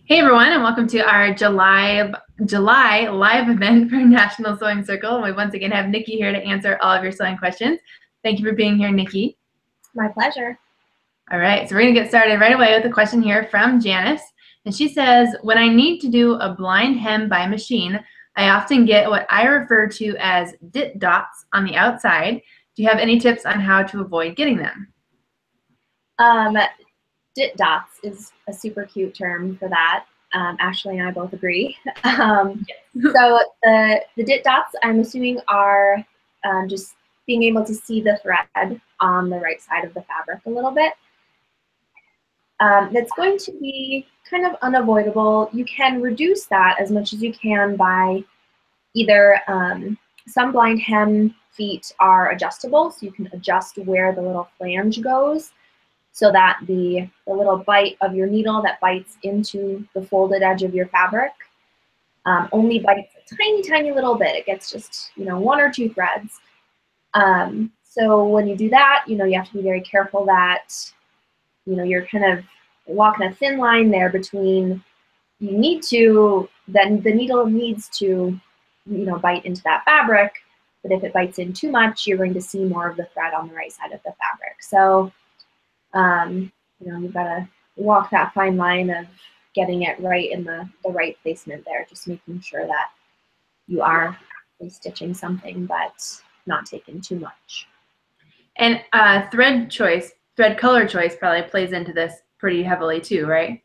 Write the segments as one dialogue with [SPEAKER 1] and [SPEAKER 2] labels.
[SPEAKER 1] Hey everyone, and welcome to our July live event for National Sewing Circle. We once again have Nicki here to answer all of your sewing questions. Thank you for being here, Nicki.
[SPEAKER 2] My pleasure.
[SPEAKER 1] All right, so we're going to get started right away with a question here from Janice. And she says, when I need to do a blind hem by machine, I often get what I refer to as dit dots on the outside. Do you have any tips on how to avoid getting them?
[SPEAKER 2] Dit dots is a super cute term for that. Ashley and I both agree. So the dit dots, I'm assuming, are just being able to see the thread on the right side of the fabric a little bit. That's going to be kind of unavoidable. You can reduce that as much as you can by either some blind hem feet are adjustable, so you can adjust where the little flange goes, so that the little bite of your needle that bites into the folded edge of your fabric only bites a tiny, tiny little bit. It gets just, one or two threads. So when you do that, you have to be very careful that, you're kind of walking a thin line there between then the needle needs to, bite into that fabric, but if it bites in too much, you're going to see more of the thread on the right side of the fabric. So you've got to walk that fine line of getting it right in the right placement there, just making sure that you are stitching something but not taking too much.
[SPEAKER 1] And thread color choice probably plays into this pretty heavily too, right?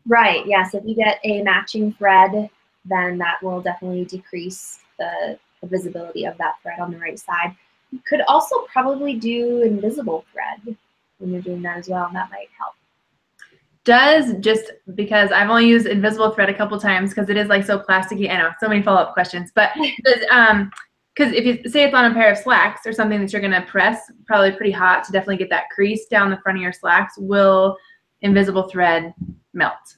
[SPEAKER 2] Right, yes. If you get a matching thread, then that will definitely decrease the visibility of that thread on the right side. You could also probably do invisible thread when you're doing that as well, and that might help.
[SPEAKER 1] Just because I've only used invisible thread a couple times because it is like so plasticky. I know, so many follow-up questions, but because if you say it's on a pair of slacks or something that you're going to press probably pretty hot to definitely get that crease down the front of your slacks, will invisible thread melt?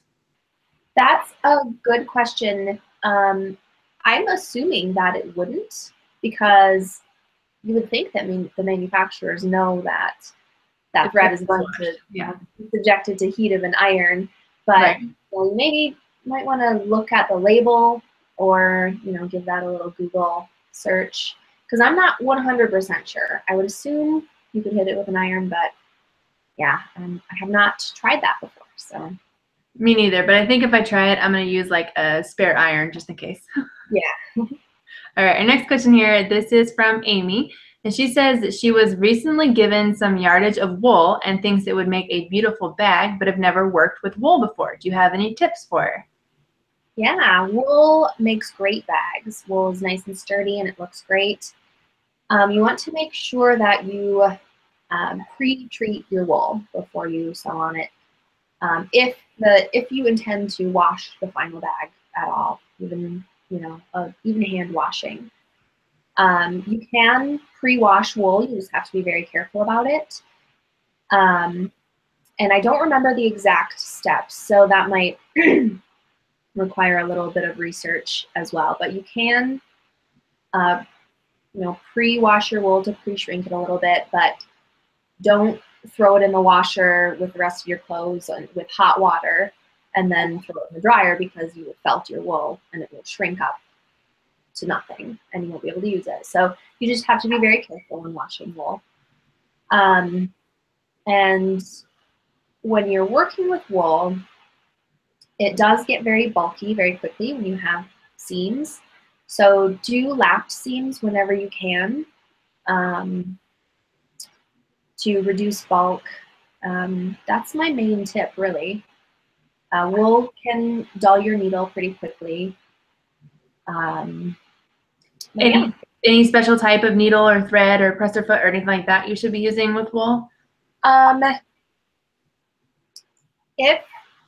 [SPEAKER 2] That's a good question. I'm assuming that it wouldn't, because you would think that the manufacturers know that thread is going to be subjected to heat of an iron, but
[SPEAKER 1] right.
[SPEAKER 2] Maybe might want to look at the label, or give that a little Google search, because I'm not 100% sure. I would assume you could hit it with an iron, but yeah, I have not tried that before. So
[SPEAKER 1] me neither, but I think if I try it, I'm going to use like a spare iron just in case.
[SPEAKER 2] Yeah.
[SPEAKER 1] All right, our next question here, this is from Amy, and she says that she was recently given some yardage of wool and thinks it would make a beautiful bag, but have never worked with wool before. Do you have any tips for her?
[SPEAKER 2] Yeah, wool makes great bags. Wool is nice and sturdy and it looks great. You want to make sure that you pre-treat your wool before you sew on it. If you intend to wash the final bag at all, even even hand washing, you can pre-wash wool. You just have to be very careful about it. And I don't remember the exact steps, so that might require a little bit of research as well. But you can, pre-wash your wool to pre-shrink it a little bit, but don't throw it in the washer with the rest of your clothes and with hot water and then throw it in the dryer, because you will felt your wool and it will shrink up to nothing and you won't be able to use it. So you just have to be very careful when washing wool. And when you're working with wool, it does get very bulky very quickly when you have seams. So do lapped seams whenever you can, to reduce bulk. That's my main tip, really. Wool can dull your needle pretty quickly.
[SPEAKER 1] Any special type of needle or thread or presser foot or anything like that you should be using with wool?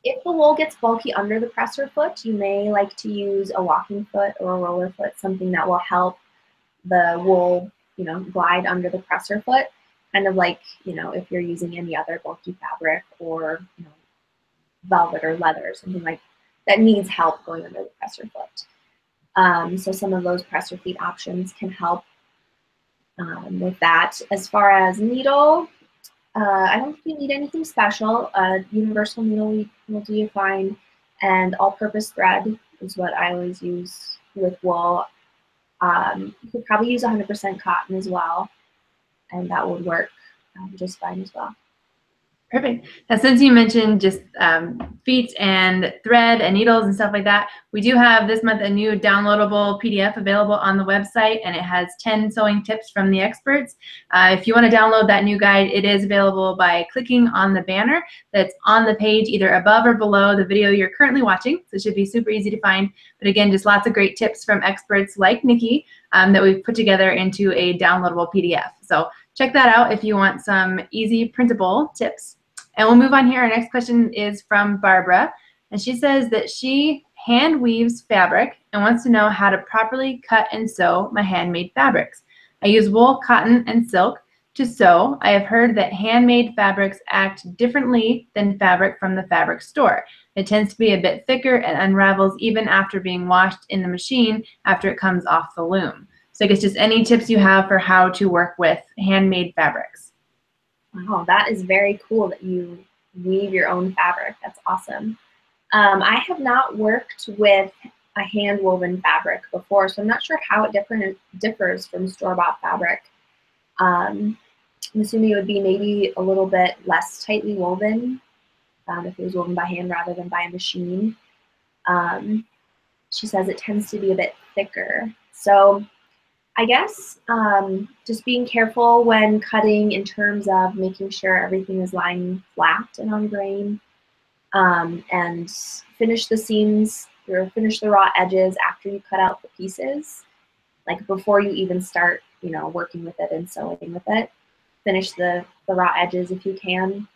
[SPEAKER 2] If the wool gets bulky under the presser foot, you may like to use a walking foot or a roller foot, something that will help the wool, glide under the presser foot, kind of like, if you're using any other bulky fabric or, velvet or leather, something like that needs help going under the presser foot. So some of those presser feet options can help with that. As far as needle, I don't think you need anything special. Universal needle will do you fine. And all-purpose thread is what I always use with wool. You could probably use 100% cotton as well, and that would work just fine as well.
[SPEAKER 1] Perfect. Now, since you mentioned just feet and thread and needles and stuff like that, we do have this month a new downloadable PDF available on the website, and it has 10 sewing tips from the experts. If you want to download that new guide, it is available by clicking on the banner that's on the page either above or below the video you're currently watching. So it should be super easy to find. But again, just lots of great tips from experts like Nicki that we've put together into a downloadable PDF. So check that out if you want some easy printable tips. And we'll move on here. Our next question is from Barbara, and she says that she hand weaves fabric and wants to know how to properly cut and sew my handmade fabrics. I use wool, cotton, and silk to sew. I have heard that handmade fabrics act differently than fabric from the fabric store. It tends to be a bit thicker and unravels even after being washed in the machine after it comes off the loom. So I guess just any tips you have for how to work with handmade fabrics.
[SPEAKER 2] Wow, that is very cool that you weave your own fabric. That's awesome. I have not worked with a hand-woven fabric before, so I'm not sure how it differs from store-bought fabric. I'm assuming it would be maybe a little bit less tightly woven if it was woven by hand rather than by a machine. She says it tends to be a bit thicker. So I guess just being careful when cutting in terms of making sure everything is lying flat and on grain, and finish the seams or finish the raw edges after you cut out the pieces, like before you even start, working with it and sewing with it. Finish the raw edges if you can.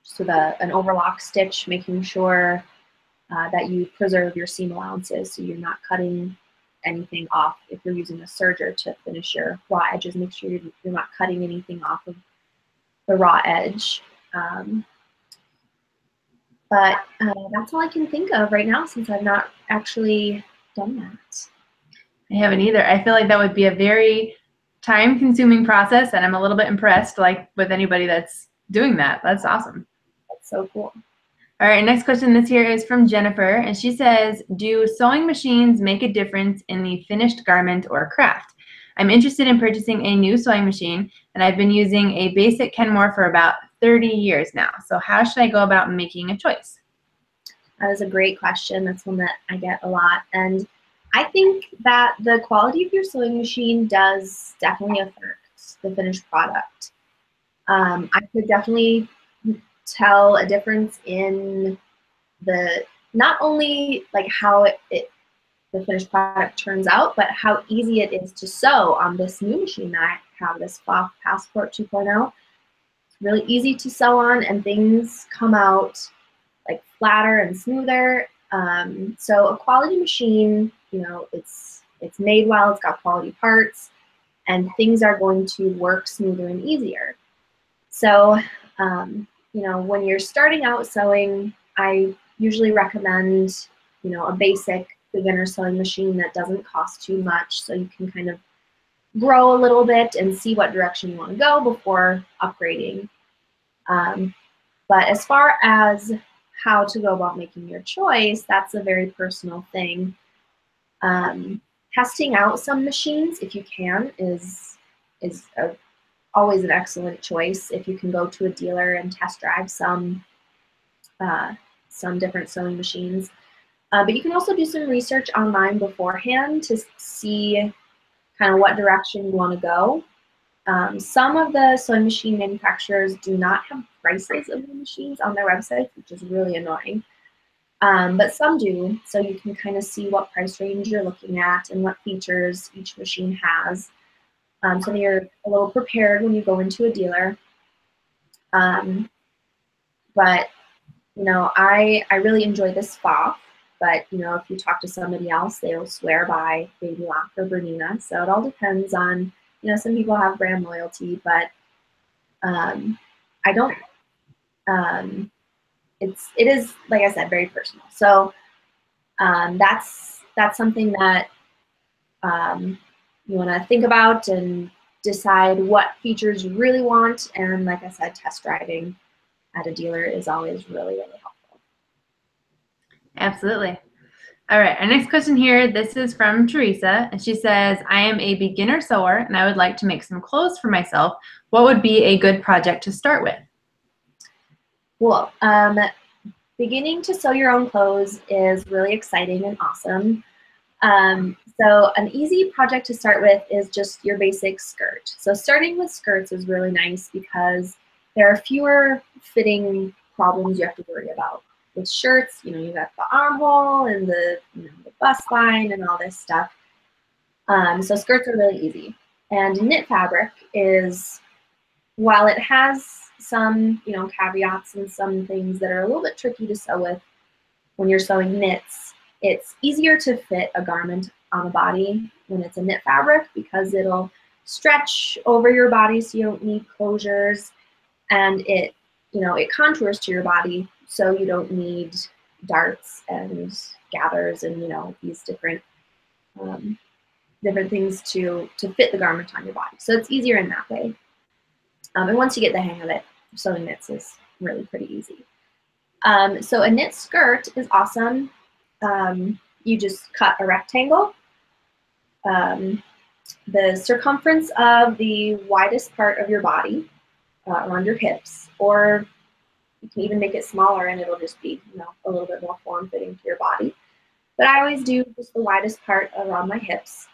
[SPEAKER 2] So an overlock stitch, making sure that you preserve your seam allowances so you're not cutting anything off. If you're using a serger to finish your raw edges, make sure you're not cutting anything off of the raw edge. But that's all I can think of right now since I've not actually done that.
[SPEAKER 1] I haven't either. I feel like that would be a very time-consuming process, and I'm a little bit impressed, like with anybody that's doing that. That's awesome.
[SPEAKER 2] That's so cool.
[SPEAKER 1] All right, next question this here is from Jennifer, and she says, do sewing machines make a difference in the finished garment or craft? I'm interested in purchasing a new sewing machine, and I've been using a basic Kenmore for about 30 years now. So how should I go about making a choice?
[SPEAKER 2] That is a great question. That's one that I get a lot. And I think that the quality of your sewing machine does definitely affect the finished product. I could definitely tell a difference in not only like how the finished product turns out, but how easy it is to sew on this new machine that I have, this Vneck Passport 2.0. It's really easy to sew on, and things come out like flatter and smoother. So a quality machine, it's made well, it's got quality parts, and things are going to work smoother and easier. So when you're starting out sewing, I usually recommend, a basic beginner sewing machine that doesn't cost too much, so you can kind of grow a little bit and see what direction you want to go before upgrading. But as far as how to go about making your choice, that's a very personal thing. Testing out some machines, if you can, is always an excellent choice. If you can go to a dealer and test drive some different sewing machines. But you can also do some research online beforehand to see kind of what direction you want to go. Some of the sewing machine manufacturers do not have prices of the machines on their websites, which is really annoying. But some do, so you can kind of see what price range you're looking at and what features each machine has. So you're a little prepared when you go into a dealer. But I really enjoy this Vneck. But if you talk to somebody else, they will swear by Baby Lock or Bernina. So it all depends on, some people have brand loyalty, but I don't. It is, like I said, very personal. So that's something that you want to think about and decide what features you really want. And like I said, test driving at a dealer is always really, really helpful.
[SPEAKER 1] Absolutely. All right, our next question here, this is from Teresa, and she says, I am a beginner sewer and I would like to make some clothes for myself. What would be a good project to start with?
[SPEAKER 2] Cool. Beginning to sew your own clothes is really exciting and awesome. So an easy project to start with is just your basic skirt. So starting with skirts is really nice because there are fewer fitting problems you have to worry about. With shirts, you know, you got the armhole and the bust line and all this stuff. So skirts are really easy. And knit fabric is, while it has some, caveats and some things that are a little bit tricky to sew with when you're sewing knits, it's easier to fit a garment on a body when it's a knit fabric because it'll stretch over your body so you don't need closures, and it contours to your body so you don't need darts and gathers and these different things to fit the garment on your body. So it's easier in that way. And once you get the hang of it, sewing knits is really pretty easy. So a knit skirt is awesome. You just cut a rectangle. The circumference of the widest part of your body around your hips, or you can even make it smaller and it'll just be a little bit more form-fitting to your body. But I always do just the widest part around my hips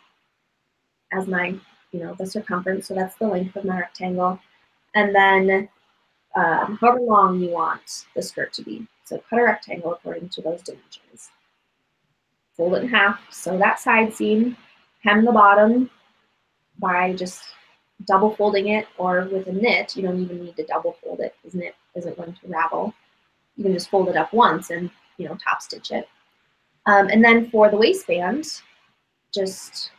[SPEAKER 2] as my, the circumference, so that's the length of my rectangle. And then however long you want the skirt to be. So cut a rectangle according to those dimensions. Fold it in half, sew that side seam, hem the bottom by just double folding it, or with a knit, you don't even need to double fold it because knit isn't going to ravel. You can just fold it up once and top stitch it. And then for the waistband, just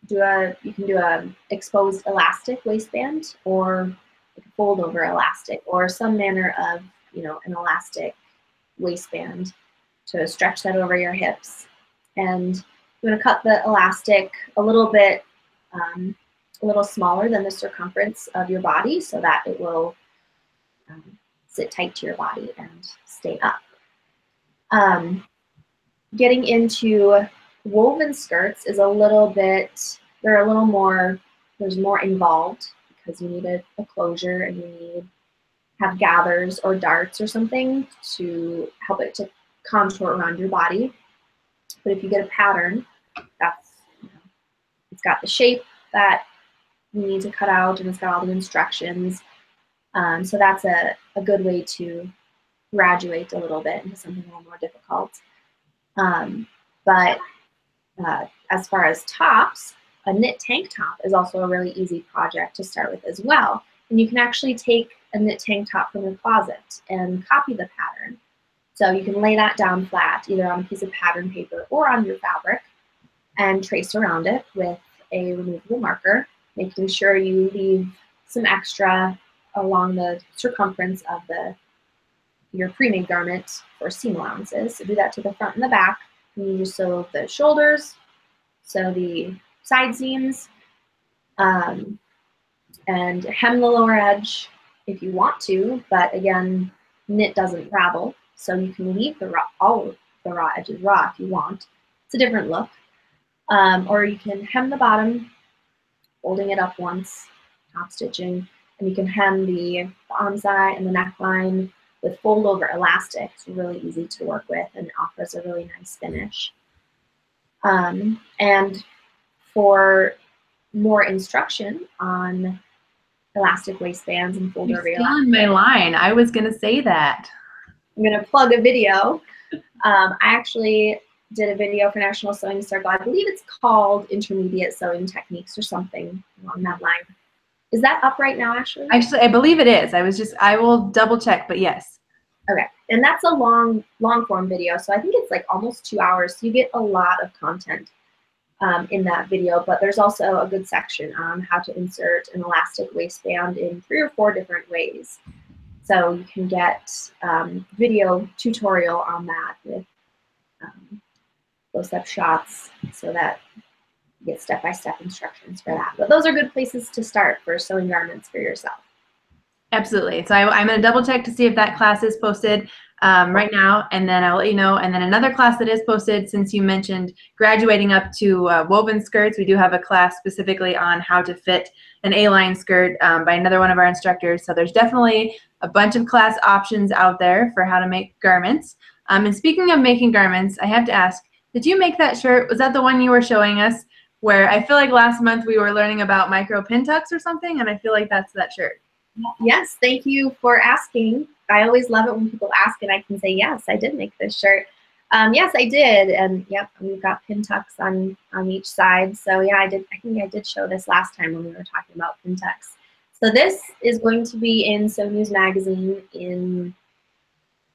[SPEAKER 2] you can do a exposed elastic waistband, or like a fold over elastic, or some manner of an elastic waistband to stretch that over your hips. And you're going to cut the elastic a little bit a little smaller than the circumference of your body so that it will sit tight to your body and stay up. Getting into woven skirts is a little bit, there's more involved because you need a closure and you have gathers or darts or something to help it to contour around your body. But if you get a pattern, it's got the shape that you need to cut out and it's got all the instructions. So that's a good way to graduate a little bit into something a little more difficult. But as far as tops, a knit tank top is also a really easy project to start with as well. And you can actually take a knit tank top from your closet and copy the pattern. So you can lay that down flat, either on a piece of pattern paper or on your fabric, and trace around it with a removable marker, making sure you leave some extra along the circumference of your pre-made garment for seam allowances. So do that to the front and the back. And you just sew the shoulders, sew the side seams, and hem the lower edge if you want to, but again, knit doesn't ravel, so you can leave all of the raw edges raw if you want. It's a different look. Or you can hem the bottom, folding it up once, top stitching, and you can hem the arm side and the neckline with fold over elastic. It's really easy to work with and offers a really nice finish. And for more instruction on elastic waistbands and fold over elastic.
[SPEAKER 1] You're stealing my line. I was going to say that.
[SPEAKER 2] I'm going to plug a video. I actually did a video for National Sewing Circle. I believe it's called Intermediate Sewing Techniques or something along that line. Is that up right now, Ashley?
[SPEAKER 1] Actually, I believe it is. I will double check, but yes.
[SPEAKER 2] Okay, and that's a long form video, so I think it's like almost 2 hours. So you get a lot of content in that video, but there's also a good section on how to insert an elastic waistband in 3 or 4 different ways. So you can get video tutorial on that with close-up shots so that you get step-by-step instructions for that. But those are good places to start for sewing garments for yourself.
[SPEAKER 1] Absolutely. So I'm going to double check to see if that class is posted. right now, and then I'll let you know. And then another class that is posted, since you mentioned graduating up to woven skirts, we do have a class specifically on how to fit an A-line skirt by another one of our instructors. So there's definitely a bunch of class options out there for how to make garments. And speaking of making garments, I have to ask, did you make that shirt? Was that the one you were showing us? Where I feel like last month we were learning about micro pin tucks or something, and I feel like that's that shirt.
[SPEAKER 2] Yes, thank you for asking. I always love it when people ask and I can say, yes, I did make this shirt. Yes, I did. And yep, we've got pin tucks on each side. So yeah, I think I did show this last time when we were talking about pin tucks. So this is going to be in Sew News Magazine in,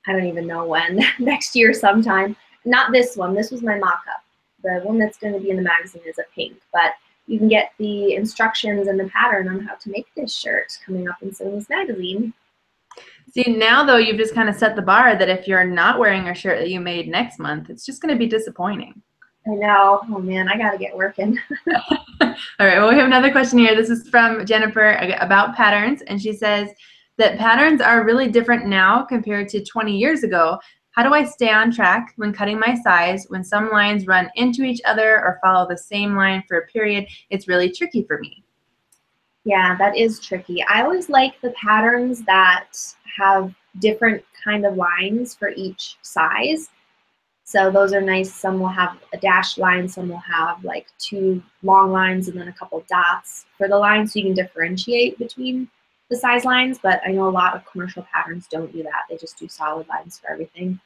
[SPEAKER 2] I don't even know when, next year sometime. Not this one. This was my mock-up. The one that's going to be in the magazine is a pink, but you can get the instructions and the pattern on how to make this shirt coming up in Sew News Magazine.
[SPEAKER 1] See, now though, you've just kind of set the bar that if you're not wearing a shirt that you made next month, it's just going to be disappointing.
[SPEAKER 2] I know. Oh man, I got to get working.
[SPEAKER 1] All right, well, we have another question here. This is from Jennifer about patterns, and she says that patterns are really different now compared to 20 years ago. How do I stay on track when cutting my size when some lines run into each other or follow the same line for a period? It's really tricky for me.
[SPEAKER 2] Yeah, that is tricky. I always like the patterns that have different kind of lines for each size. So those are nice. Some will have a dashed line, some will have like 2 long lines and then a couple dots for the line, so you can differentiate between the size lines. But I know a lot of commercial patterns don't do that. They just do solid lines for everything.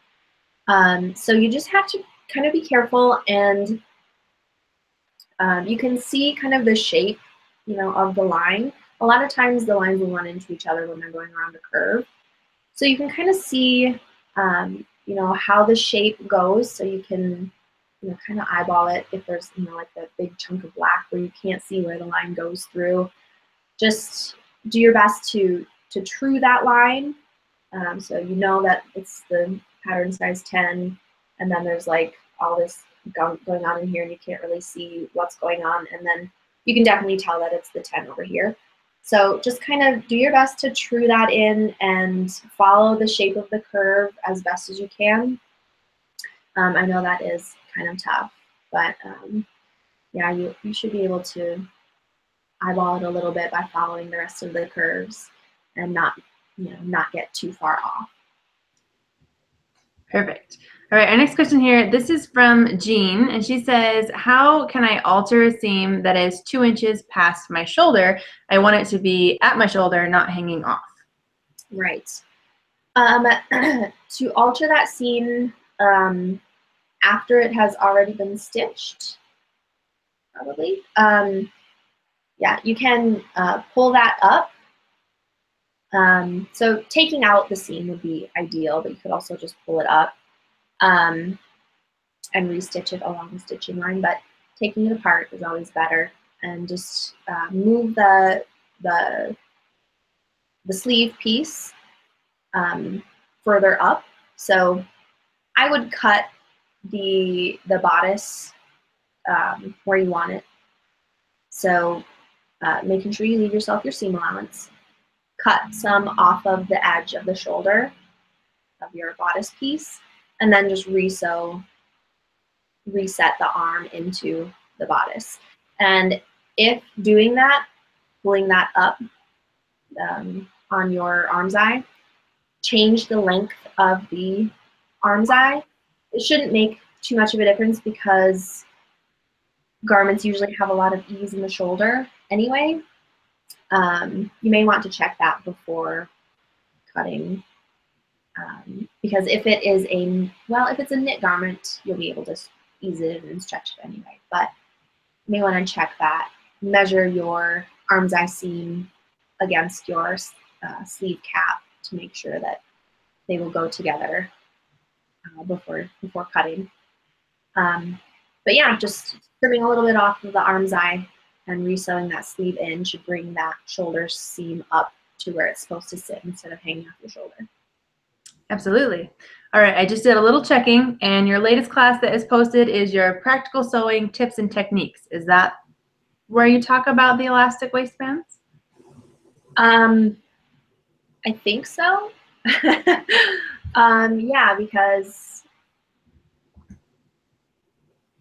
[SPEAKER 2] So you just have to kind of be careful, and you can see kind of the shape, you know, of the line. A lot of times the lines will run into each other when they're going around a curve. So you can kind of see, you know, how the shape goes, so you can, you know, kind of eyeball it if there's, you know, like that big chunk of black where you can't see where the line goes through. Just do your best to true that line, so you know that it's the pattern size 10, and then there's like all this going on in here and you can't really see what's going on, and then you can definitely tell that it's the 10 over here. So just kind of do your best to true that in and follow the shape of the curve as best as you can. I know that is kind of tough, but yeah, you should be able to eyeball it a little bit by following the rest of the curves and not, you know, not get too far off.
[SPEAKER 1] Perfect. All right, our next question here, this is from Jean, and she says, how can I alter a seam that is 2 inches past my shoulder? I want it to be at my shoulder, not hanging off.
[SPEAKER 2] Right. To alter that seam after it has already been stitched, probably, yeah, you can pull that up. So taking out the seam would be ideal, but you could also just pull it up and restitch it along the stitching line, but taking it apart is always better. And just move the sleeve piece further up. So I would cut the bodice where you want it. So making sure you leave yourself your seam allowance. Cut some off of the edge of the shoulder of your bodice piece, and then just reset the arm into the bodice. And if doing that, pulling that up on your arm's eye, change the length of the arm's eye. It shouldn't make too much of a difference because garments usually have a lot of ease in the shoulder anyway. You may want to check that before cutting, because if it is if it's a knit garment, you'll be able to ease it and stretch it anyway. But you may want to check that. Measure your arm's eye seam against your sleeve cap to make sure that they will go together before cutting. But yeah, just trimming a little bit off of the arm's eye and resewing that sleeve in should bring that shoulder seam up to where it's supposed to sit instead of hanging off your shoulder.
[SPEAKER 1] Absolutely. All right, I just did a little checking, and your latest class that is posted is your practical sewing tips and techniques. Is that where you talk about the elastic waistbands?
[SPEAKER 2] I think so. Yeah, because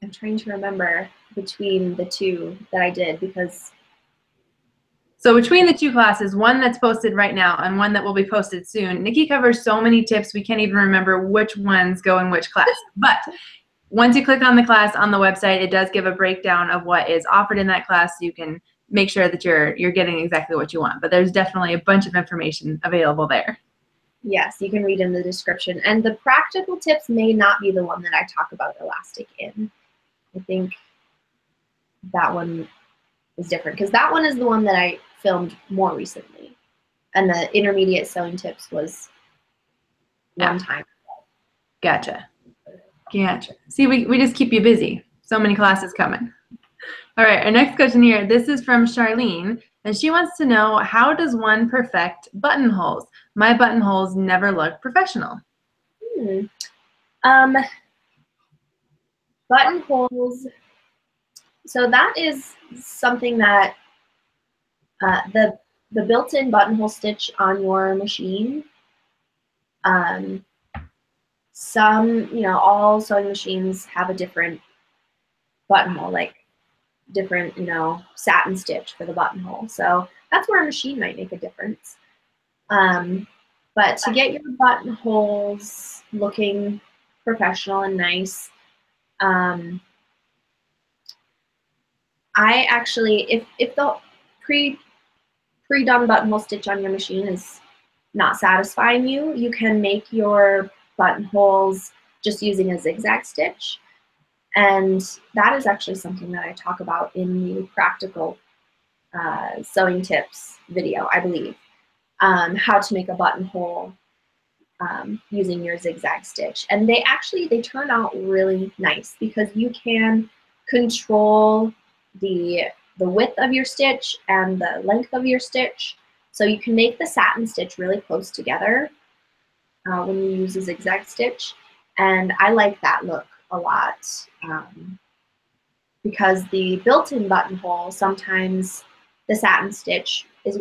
[SPEAKER 2] I'm trying to remember between the two that I did, because
[SPEAKER 1] So between the two classes, one that's posted right now and one that will be posted soon, Nicki covers so many tips we can't even remember which ones go in which class. But once you click on the class on the website, it does give a breakdown of what is offered in that class, so you can make sure that you're getting exactly what you want. But there's definitely a bunch of information available there.
[SPEAKER 2] yes, you can read in the description. And the practical tips may not be the one that I talk about elastic in. I think that one is different, because that one is the one that I filmed more recently. And the intermediate sewing tips was one time.
[SPEAKER 1] Gotcha. Gotcha. See, we just keep you busy. So many classes coming. All right, our next question here. This is from Charlene, and she wants to know, how does one perfect buttonholes? My buttonholes never look professional.
[SPEAKER 2] Buttonholes. So that is something that the built-in buttonhole stitch on your machine. Some, all sewing machines have a different buttonhole, like different, satin stitch for the buttonhole. So that's where a machine might make a difference. But to get your buttonholes looking professional and nice, I actually, if the pre-done buttonhole stitch on your machine is not satisfying you, you can make your buttonholes just using a zigzag stitch. And that is actually something that I talk about in the practical sewing tips video, I believe. How to make a buttonhole using your zigzag stitch. And they turn out really nice, because you can control the width of your stitch and the length of your stitch. So you can make the satin stitch really close together when you use a zigzag stitch. And I like that look a lot, because the built-in buttonhole, sometimes the satin stitch is a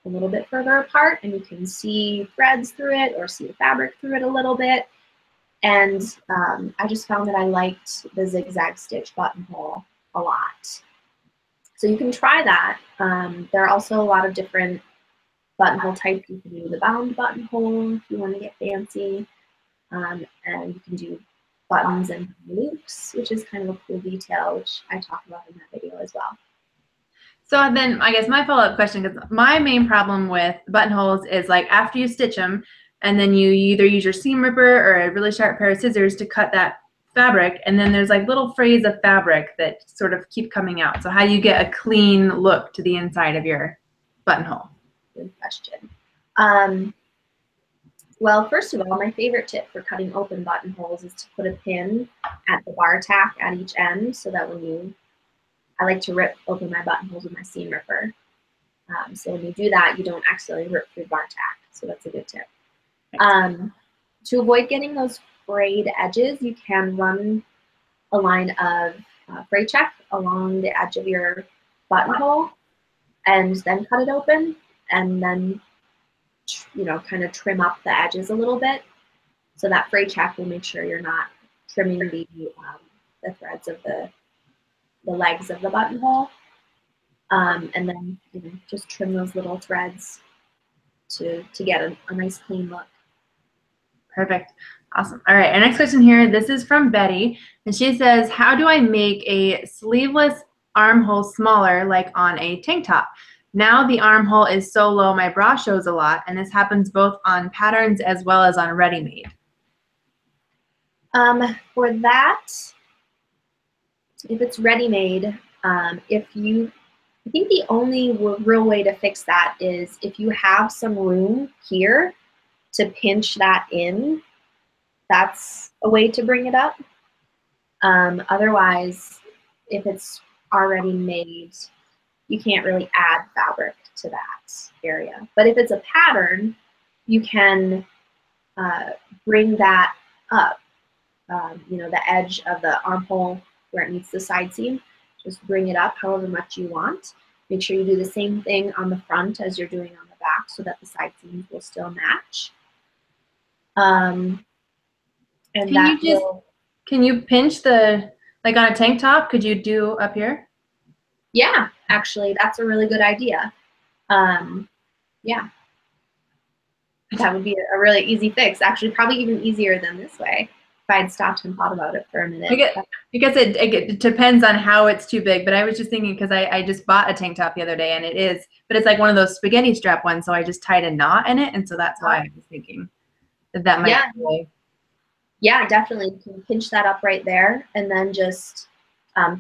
[SPEAKER 2] little bit further apart, and you can see threads through it or see the fabric through it a little bit. And I just found that I liked the zigzag stitch buttonhole a lot. So you can try that. There are also a lot of different buttonhole types. You can do the bound buttonhole if you want to get fancy. And you can do buttons and loops, which is kind of a cool detail, which I talk about in that video as well.
[SPEAKER 1] So then I guess my follow-up question, because my main problem with buttonholes is, like, after you stitch them and then you either use your seam ripper or a really sharp pair of scissors to cut that fabric, and then there's like little frays of fabric that sort of keep coming out. So how do you get a clean look to the inside of your buttonhole?
[SPEAKER 2] Good question. Well, first of all, my favorite tip for cutting open buttonholes is to put a pin at the bar tack at each end, so that I like to rip open my buttonholes with my seam ripper. So when you do that, you don't accidentally rip through bar tack. So that's a good tip. To avoid getting those frayed edges, you can run a line of fray check along the edge of your buttonhole and then cut it open, and then kind of trim up the edges a little bit. So that fray check will make sure you're not trimming the threads of the legs of the buttonhole. And then just trim those little threads to get a nice clean look.
[SPEAKER 1] Perfect. Awesome. All right, our next question here, this is from Betty, and she says, how do I make a sleeveless armhole smaller, like on a tank top? Now the armhole is so low my bra shows a lot, and this happens both on patterns as well as on ready-made.
[SPEAKER 2] For that, if it's ready-made, I think the only real way to fix that is if you have some room here to pinch that in, that's a way to bring it up. Otherwise, if it's already made, you can't really add fabric to that area. But if it's a pattern, you can bring that up, the edge of the armhole where it meets the side seam. Just bring it up however much you want. Make sure you do the same thing on the front as you're doing on the back, so that the side seams will still match. And
[SPEAKER 1] Can
[SPEAKER 2] that
[SPEAKER 1] you just,
[SPEAKER 2] will,
[SPEAKER 1] can you pinch the, like on a tank top, could you do up here?
[SPEAKER 2] yeah, actually, that's a really good idea. Yeah, that would be a really easy fix. Actually, probably even easier than this way if I had stopped and thought about it for a minute.
[SPEAKER 1] I guess it depends on how it's too big, but I was just thinking because I just bought a tank top the other day and it is, but it's like one of those spaghetti strap ones, so I just tied a knot in it, and so that's why I was thinking that might be way.
[SPEAKER 2] Yeah, definitely. You can pinch that up right there and then just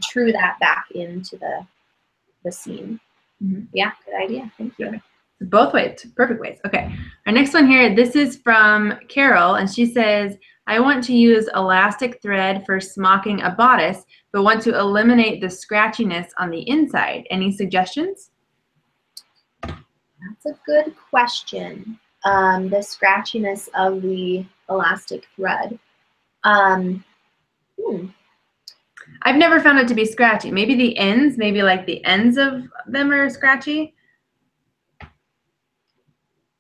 [SPEAKER 2] true that back into the seam.
[SPEAKER 1] Mm-hmm.
[SPEAKER 2] Yeah, good idea. Thank you.
[SPEAKER 1] Okay. Both ways, perfect ways. Okay, our next one here, this is from Carol, and she says, I want to use elastic thread for smocking a bodice, but want to eliminate the scratchiness on the inside. Any suggestions?
[SPEAKER 2] That's a good question. The scratchiness of the elastic thread.
[SPEAKER 1] I've never found it to be scratchy. Maybe the ends, maybe like the ends of them are scratchy.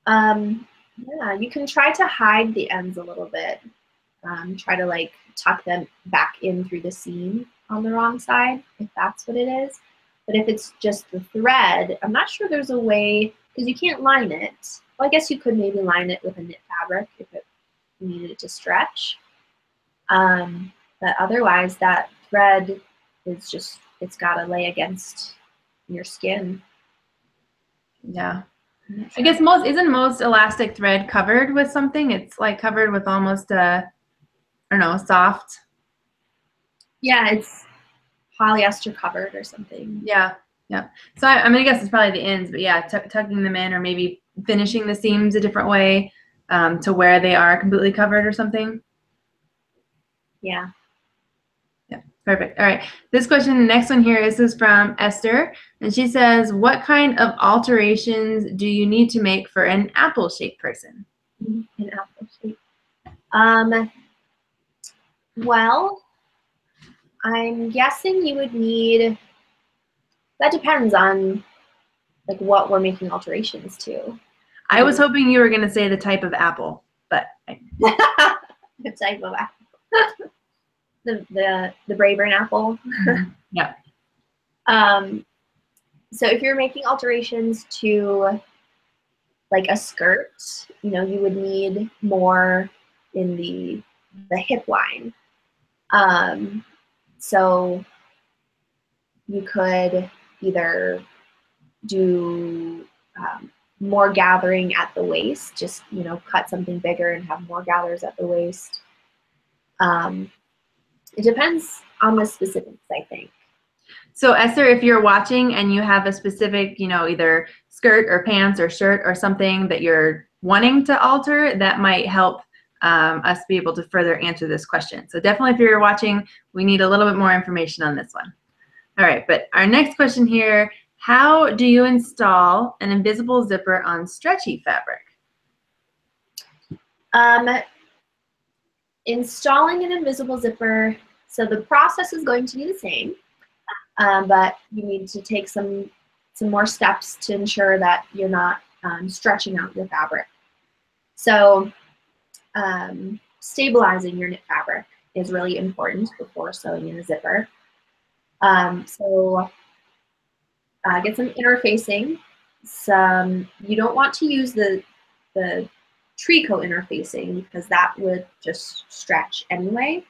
[SPEAKER 2] Yeah, you can try to hide the ends a little bit. Try to like tuck them back in through the seam on the wrong side, if that's what it is. But if it's just the thread, I'm not sure there's a way, because you can't line it. Well, I guess you could maybe line it with a knit fabric if it needed it to stretch. But otherwise, that thread is just, it's got to lay against your skin.
[SPEAKER 1] Yeah.
[SPEAKER 2] Sure.
[SPEAKER 1] I guess isn't most elastic thread covered with something? It's like covered with almost a, I don't know, soft.
[SPEAKER 2] Yeah, it's polyester covered or something.
[SPEAKER 1] Yeah. Yeah. So I mean, I guess it's probably the ends, but yeah, tucking them in or maybe finishing the seams a different way to where they are completely covered or something.
[SPEAKER 2] Yeah.
[SPEAKER 1] Yeah, perfect. All right. This question, next one here, this is from Esther, and she says, what kind of alterations do you need to make for an apple-shaped person?
[SPEAKER 2] An apple shape. Well, I'm guessing you would need, that depends on like what we're making alterations to.
[SPEAKER 1] I was hoping you were going to say the type of apple, but
[SPEAKER 2] The type of apple. the Braeburn apple.
[SPEAKER 1] Yeah.
[SPEAKER 2] So if you're making alterations to like a skirt, you know, you would need more in the hip line. So you could either do more gathering at the waist, just, you know, cut something bigger and have more gathers at the waist. It depends on the specifics, I think.
[SPEAKER 1] So Esther, if you're watching and you have a specific, you know, either skirt or pants or shirt or something that you're wanting to alter, that might help us be able to further answer this question. So definitely if you're watching, we need a little bit more information on this one. All right, but our next question here, how do you install an invisible zipper on stretchy fabric?
[SPEAKER 2] Installing an invisible zipper, so the process is going to be the same, but you need to take some more steps to ensure that you're not stretching out your fabric. So stabilizing your knit fabric is really important before sewing in a zipper. Get some interfacing. You don't want to use the tricot interfacing because that would just stretch anyway,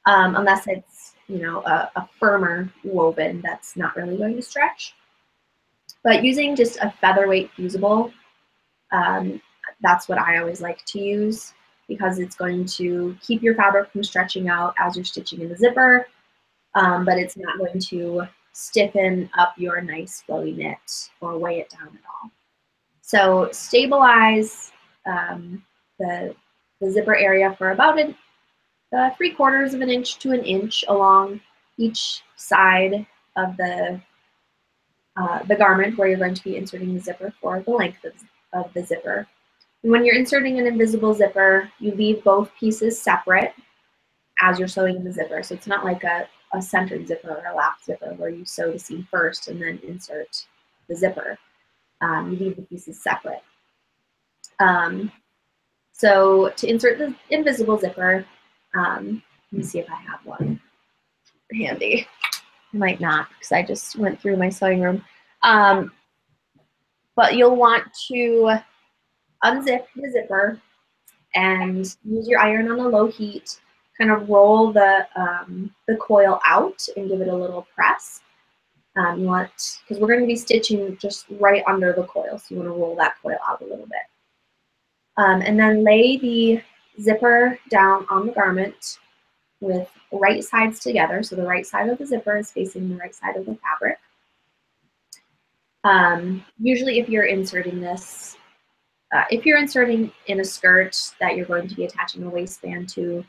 [SPEAKER 2] unless it's, you know, a firmer woven that's not really going to stretch. But using just a featherweight fusible, that's what I always like to use because it's going to keep your fabric from stretching out as you're stitching in the zipper, but it's not going to stiffen up your nice flowy knit or weigh it down at all. So stabilize the zipper area for about 3/4 of an inch to an inch along each side of the garment where you're going to be inserting the zipper for the length of the zipper. And when you're inserting an invisible zipper, you leave both pieces separate as you're sewing in the zipper. So it's not like a centered zipper or a lap zipper where you sew the seam first and then insert the zipper. You leave the pieces separate. So to insert the invisible zipper, let me see if I have one handy. I might not because I just went through my sewing room. But you'll want to unzip the zipper and use your iron on a low heat, kind of roll the coil out and give it a little press. You want, because we're going to be stitching just right under the coil, so you want to roll that coil out a little bit. And then lay the zipper down on the garment with right sides together. So the right side of the zipper is facing the right side of the fabric. Usually if you're inserting this, if you're inserting in a skirt that you're going to be attaching a waistband to,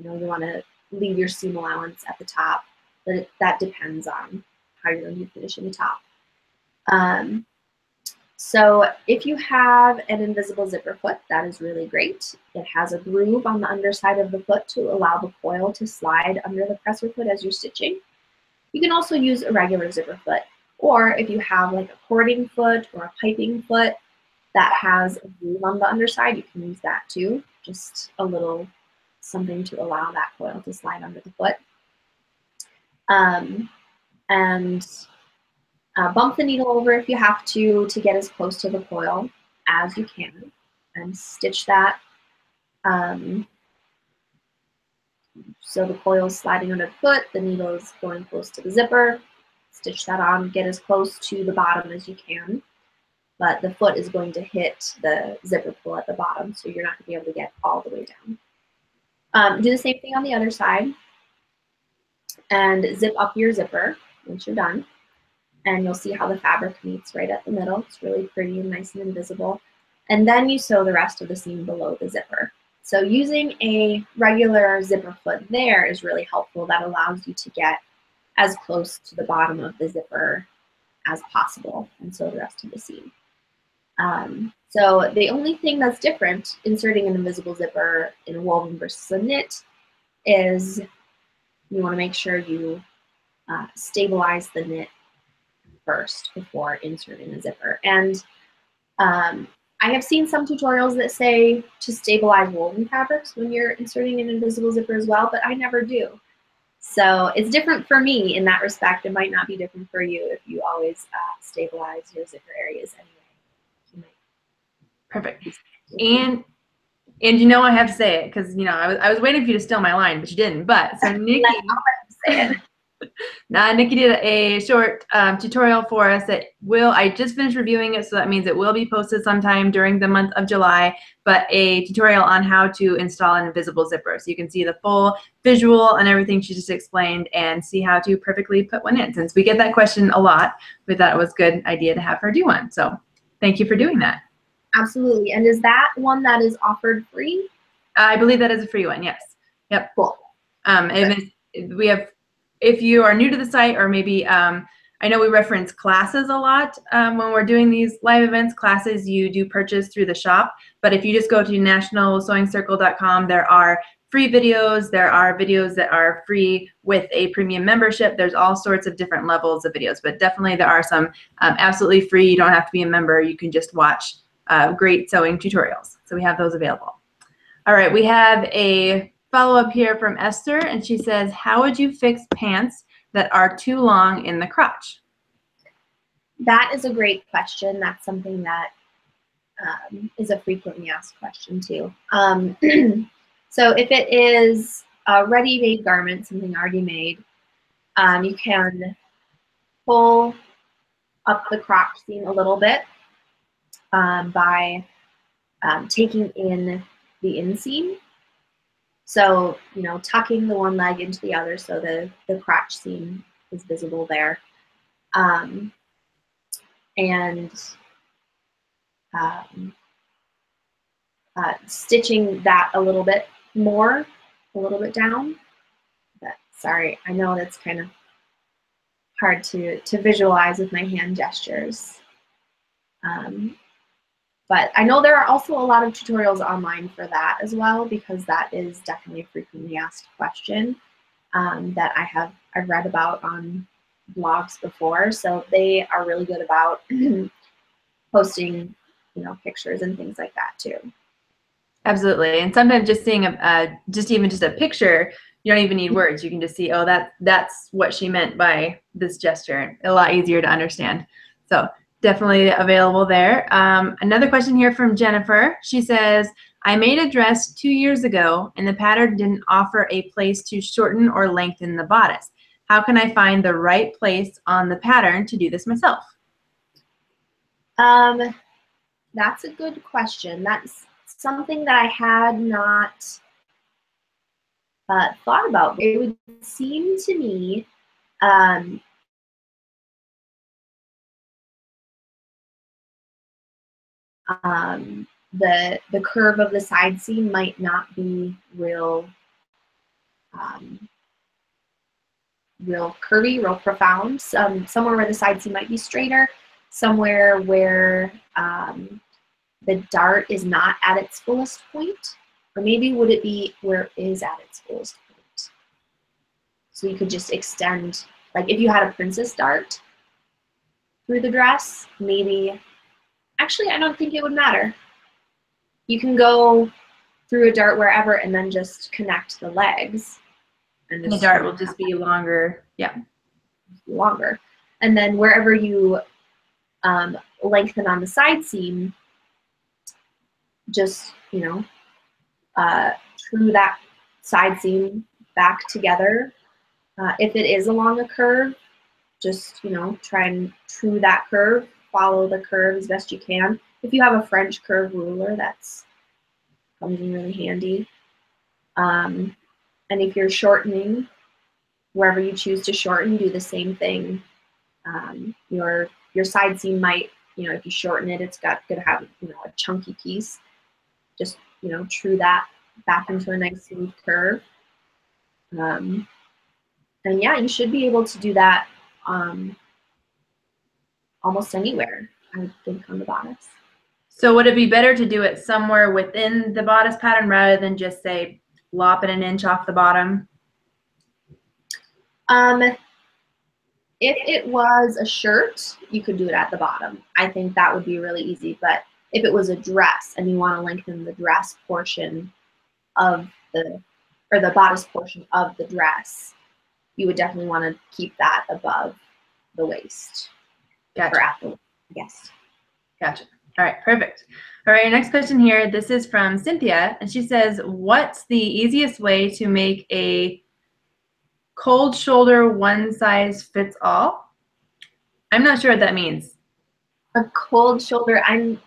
[SPEAKER 2] you want to leave your seam allowance at the top. But that depends on how you're going to be finishing the top. So if you have an invisible zipper foot, that is really great. It has a groove on the underside of the foot to allow the coil to slide under the presser foot as you're stitching. You can also use a regular zipper foot, or if you have like a cording foot or a piping foot that has a groove on the underside, you can use that too. Just a little something to allow that coil to slide under the foot. Bump the needle over if you have to get as close to the coil as you can, and stitch that so the coil is sliding under the foot, the needle is going close to the zipper. Stitch that on, get as close to the bottom as you can, but the foot is going to hit the zipper pull at the bottom, so you're not going to be able to get all the way down. Do the same thing on the other side, and zip up your zipper once you're done. And you'll see how the fabric meets right at the middle. It's really pretty and nice and invisible. And then you sew the rest of the seam below the zipper. So using a regular zipper foot there is really helpful. That allows you to get as close to the bottom of the zipper as possible and sew the rest of the seam. So the only thing that's different inserting an invisible zipper in a woven versus a knit is you want to make sure you stabilize the knit first before inserting a zipper. And I have seen some tutorials that say to stabilize woven fabrics when you're inserting an invisible zipper as well, but I never do. So it's different for me in that respect. It might not be different for you if you always stabilize your zipper areas anyway.
[SPEAKER 1] Perfect. And I have to say it because I was waiting for you to steal my line, but you didn't. But so Nicki,
[SPEAKER 2] say it.
[SPEAKER 1] Nicki did a short tutorial for us that I just finished reviewing it, so that means it will be posted sometime during the month of July, but a tutorial on how to install an invisible zipper. So you can see the full visual and everything she just explained and see how to perfectly put one in. Since we get that question a lot, we thought it was a good idea to have her do one. So thank you for doing that.
[SPEAKER 2] Absolutely. And is that one that is offered free?
[SPEAKER 1] I believe that is a free one, yes. Yep.
[SPEAKER 2] Cool.
[SPEAKER 1] And we have, if you are new to the site, or maybe I know we reference classes a lot when we're doing these live events. Classes you do purchase through the shop, but if you just go to nationalsewingcircle.com, there are free videos. There are videos that are free with a premium membership. There's all sorts of different levels of videos, but definitely there are some absolutely free. You don't have to be a member. You can just watch great sewing tutorials. So we have those available. All right, we have a follow-up here from Esther, and she says, how would you fix pants that are too long in the crotch?
[SPEAKER 2] That is a great question. That's something that is a frequently asked question too. So if it is a ready-made garment, something already made, you can pull up the crotch seam a little bit by taking in the inseam. So, tucking the one leg into the other so the crotch seam is visible there. Stitching that a little bit more, a little bit down. But sorry, I know that's kind of hard to visualize with my hand gestures. But I know there are also a lot of tutorials online for that as well, because that is definitely a frequently asked question that I've read about on blogs before. So they are really good about posting, pictures and things like that too.
[SPEAKER 1] Absolutely. And sometimes just seeing just a picture, you don't even need words. You can just see, oh, that's what she meant by this gesture. A lot easier to understand. So definitely available there. Another question here from Jennifer. She says, I made a dress 2 years ago and the pattern didn't offer a place to shorten or lengthen the bodice. How can I find the right place on the pattern to do this myself?
[SPEAKER 2] That's a good question. That's something that I had not thought about. It would seem to me the curve of the side seam might not be real real curvy, real profound. Somewhere where the side seam might be straighter, somewhere where the dart is not at its fullest point, or maybe would it be where it is at its fullest point? So you could just extend, like if you had a princess dart through the dress, maybe, actually I don't think it would matter. You can go through a dart wherever and then just connect the legs. And
[SPEAKER 1] the dart will just be longer, yeah.
[SPEAKER 2] Longer. And then wherever you lengthen on the side seam, just, you know, true that side seam back together. If it is along a curve, just, you know, try and true that curve, follow the curve as best you can. If you have a French curve ruler, that's comes in really handy. And if you're shortening, wherever you choose to shorten, do the same thing. Your side seam might, you know, if you shorten it, it's gonna have, you know, a chunky piece. Just, you know, true that back into a nice smooth curve. And yeah, you should be able to do that almost anywhere, I think, on the bodice.
[SPEAKER 1] So would it be better to do it somewhere within the bodice pattern rather than just say lopping an inch off the bottom?
[SPEAKER 2] If it was a shirt, you could do it at the bottom. I think that would be really easy. But if it was a dress and you want to lengthen the dress portion of the bodice portion of the dress, you would definitely want to keep that above the waist.
[SPEAKER 1] Gotcha.
[SPEAKER 2] Or at the waist, yes.
[SPEAKER 1] Gotcha. All right, perfect. All right, next question here. This is from Cynthia, and she says, what's the easiest way to make a cold shoulder one size fits all? I'm not sure what that means.
[SPEAKER 2] A cold shoulder, I'm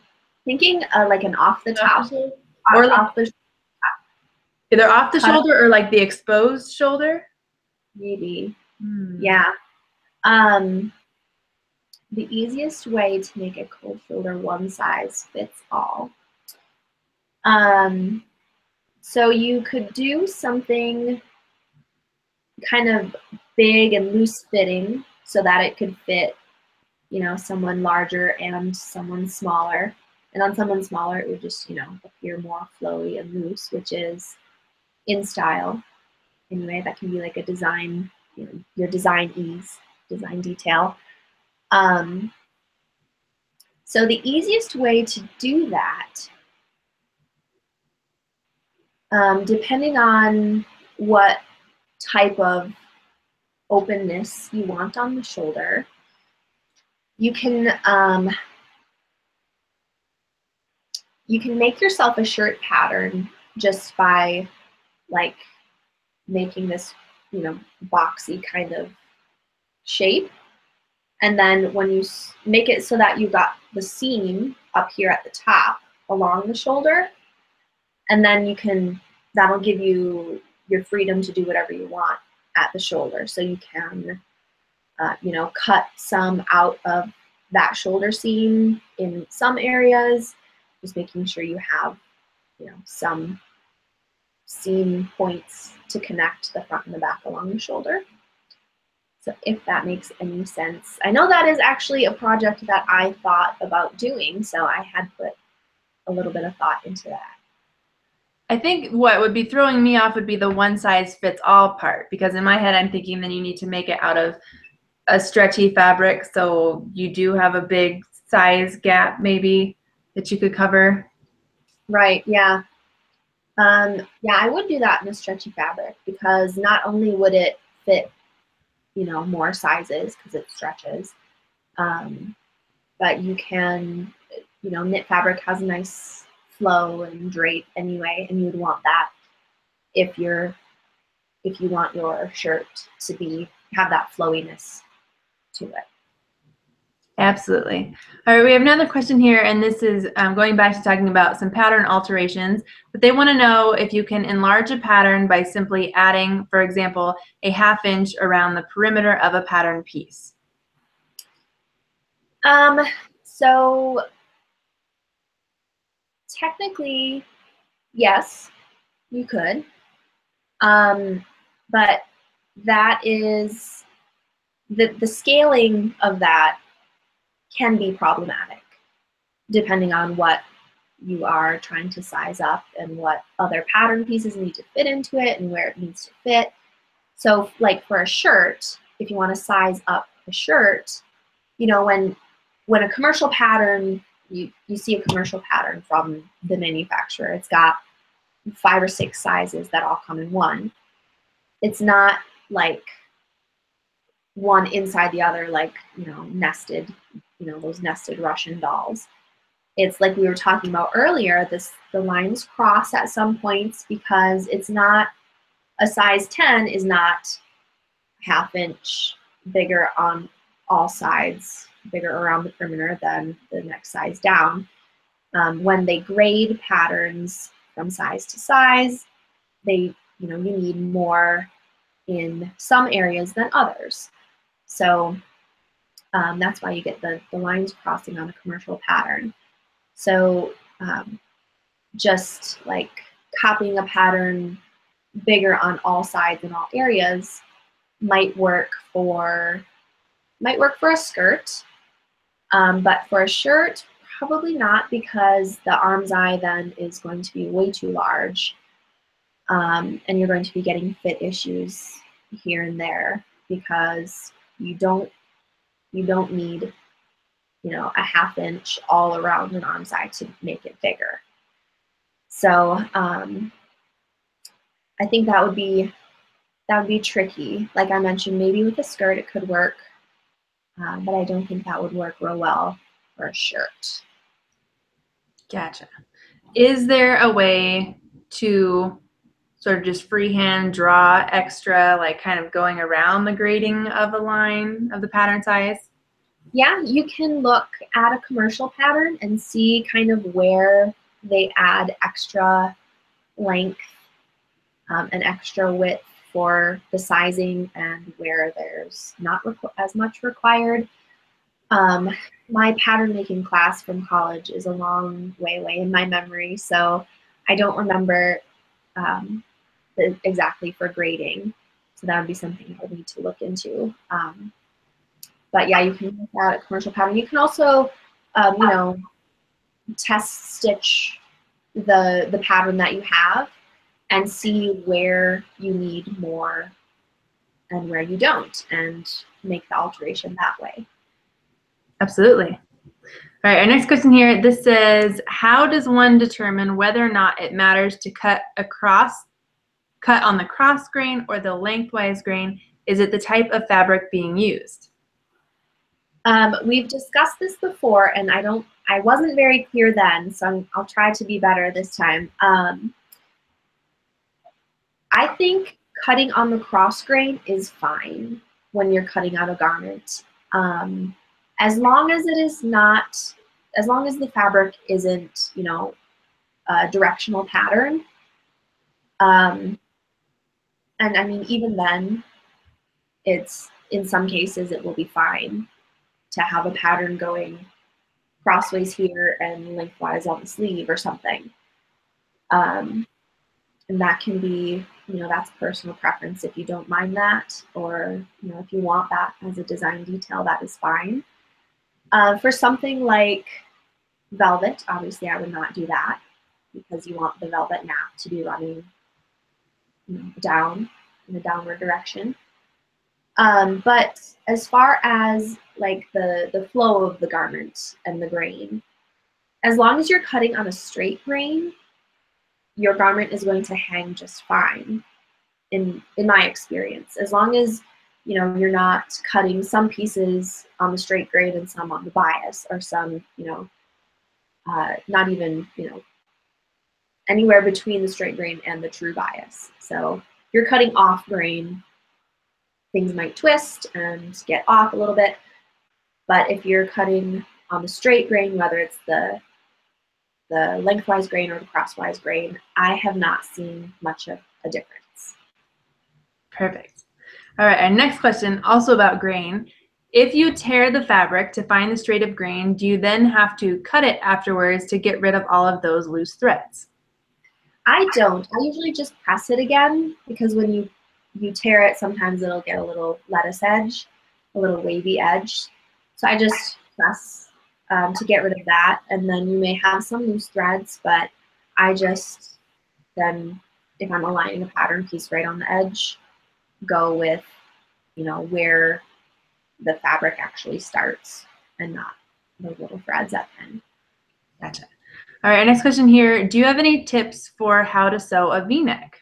[SPEAKER 2] thinking like an off the top.
[SPEAKER 1] Or like, off the top. Either off the shoulder or like the exposed shoulder?
[SPEAKER 2] Maybe. Yeah. The easiest way to make a cold shoulder one size fits all. So you could do something kind of big and loose fitting so that it could fit, you know, someone larger and someone smaller. And on someone smaller, it would just, you know, appear more flowy and loose, which is in style. Anyway, that can be like a design, you know, your design detail. So the easiest way to do that, depending on what type of openness you want on the shoulder, you can make yourself a shirt pattern just by like making this, you know, boxy kind of shape. And then when you make it so that you got the seam up here at the top along the shoulder, and then you can, that'll give you your freedom to do whatever you want at the shoulder. So you can, you know, cut some out of that shoulder seam in some areas, just making sure you have, you know, some seam points to connect the front and the back along the shoulder. So if that makes any sense. I know that is actually a project that I thought about doing, so I had put a little bit of thought into that.
[SPEAKER 1] I think what would be throwing me off would be the one size fits all part, because in my head I'm thinking then you need to make it out of a stretchy fabric, so you do have a big size gap maybe that you could cover.
[SPEAKER 2] Right, yeah. Yeah, I would do that in a stretchy fabric because not only would it fit, you know, more sizes because it stretches, um, but you can, you know, knit fabric has a nice flow and drape anyway, and you'd want that if you want your shirt to have that flowiness to it.
[SPEAKER 1] Absolutely. All right, we have another question here, and this is going back to talking about some pattern alterations, but they want to know if you can enlarge a pattern by simply adding, for example, a 1/2 inch around the perimeter of a pattern piece.
[SPEAKER 2] So technically, yes, you could. But that is the scaling of that can be problematic depending on what you are trying to size up and what other pattern pieces need to fit into it and where it needs to fit. So like for a shirt, if you want to size up a shirt, you know, when a commercial pattern, you see a commercial pattern from the manufacturer, it's got 5 or 6 sizes that all come in one. It's not like one inside the other, like, you know, nested, you know, those nested Russian dolls. It's like we were talking about earlier, the lines cross at some points because it's not, a size 10 is not 1/2 inch bigger on all sides, bigger around the perimeter than the next size down. When they grade patterns from size to size, you need more in some areas than others. So that's why you get the lines crossing on a commercial pattern. So just like copying a pattern bigger on all sides and all areas might work for a skirt, but for a shirt, probably not, because the arm's eye then is going to be way too large, and you're going to be getting fit issues here and there because you don't need, you know, a 1/2 inch all around an arm's eye to make it bigger. So I think that would be tricky. Like I mentioned, maybe with a skirt it could work, but I don't think that would work real well for a shirt.
[SPEAKER 1] Gotcha. Is there a way to sort of just freehand draw extra, like kind of going around the grading of a line of the pattern size?
[SPEAKER 2] Yeah, you can look at a commercial pattern and see kind of where they add extra length and extra width for the sizing and where there's not as much required. My pattern making class from college is a long way in my memory, so I don't remember exactly for grading. So that would be something I would need to look into. But yeah, you can look at a commercial pattern. You can also, you know, test stitch the pattern that you have and see where you need more and where you don't, and make the alteration that way.
[SPEAKER 1] Absolutely. All right, our next question here, this says, how does one determine whether or not it matters to cut on the cross grain or the lengthwise grain? Is it the type of fabric being used?
[SPEAKER 2] We've discussed this before, and I wasn't very clear then, so I'll try to be better this time. I think cutting on the cross grain is fine when you're cutting out a garment. As long as the fabric isn't, you know, a directional pattern. And I mean, even then, in some cases it will be fine to have a pattern going crossways here and lengthwise on the sleeve or something. And that can be, you know, that's personal preference. If you don't mind that, or, you know, if you want that as a design detail, that is fine. For something like velvet, obviously I would not do that because you want the velvet nap to be running, you know, down in the downward direction. But as far as like the flow of the garment and the grain, as long as you're cutting on a straight grain, your garment is going to hang just fine in my experience, as long as you're not cutting some pieces on the straight grain and some on the bias, or some not even anywhere between the straight grain and the true bias. So if you're cutting off grain, things might twist and get off a little bit. But if you're cutting on the straight grain, whether it's the lengthwise grain or the crosswise grain, I have not seen much of a difference.
[SPEAKER 1] Perfect. All right, our next question, also about grain. If you tear the fabric to find the straight of grain, do you then have to cut it afterwards to get rid of all of those loose threads?
[SPEAKER 2] I don't. I usually just press it again, because when you tear it, sometimes it'll get a little lettuce edge, a little wavy edge. So I just press to get rid of that, and then you may have some loose threads, but I just then, if I'm aligning a pattern piece right on the edge, go with where the fabric actually starts and not those little threads at the end.
[SPEAKER 1] Gotcha. All right, our next question here. Do you have any tips for how to sew a V-neck?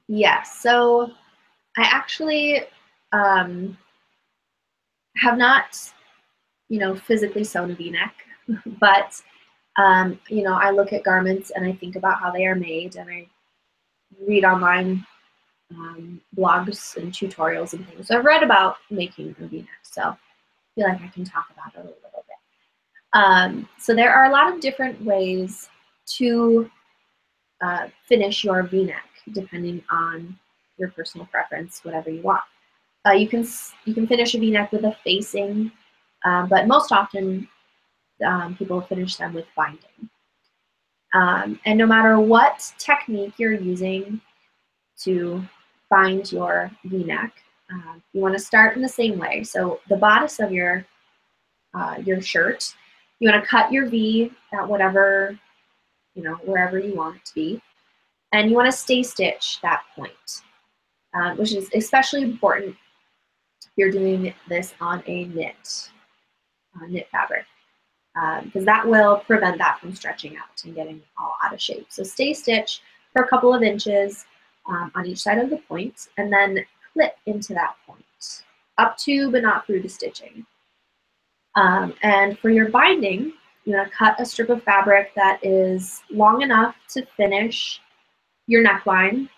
[SPEAKER 2] Yes, so I actually have not, physically sewn a V-neck, but I look at garments and I think about how they are made, and I read online blogs and tutorials and things. So I've read about making a V-neck, so I feel like I can talk about it a little bit. So there are a lot of different ways to finish your V-neck, depending on your personal preference, whatever you want. You can finish a V-neck with a facing, but most often people finish them with binding. And no matter what technique you're using to bind your V-neck, you want to start in the same way. So the bodice of your shirt, you want to cut your V at whatever, wherever you want it to be, and you want to stay stitch that point, which is especially important if you're doing this on a knit fabric, because that will prevent that from stretching out and getting all out of shape. So stay stitch for a couple of inches on each side of the point, and then clip into that point, up to but not through the stitching. And for your binding, you want to cut a strip of fabric that is long enough to finish your neckline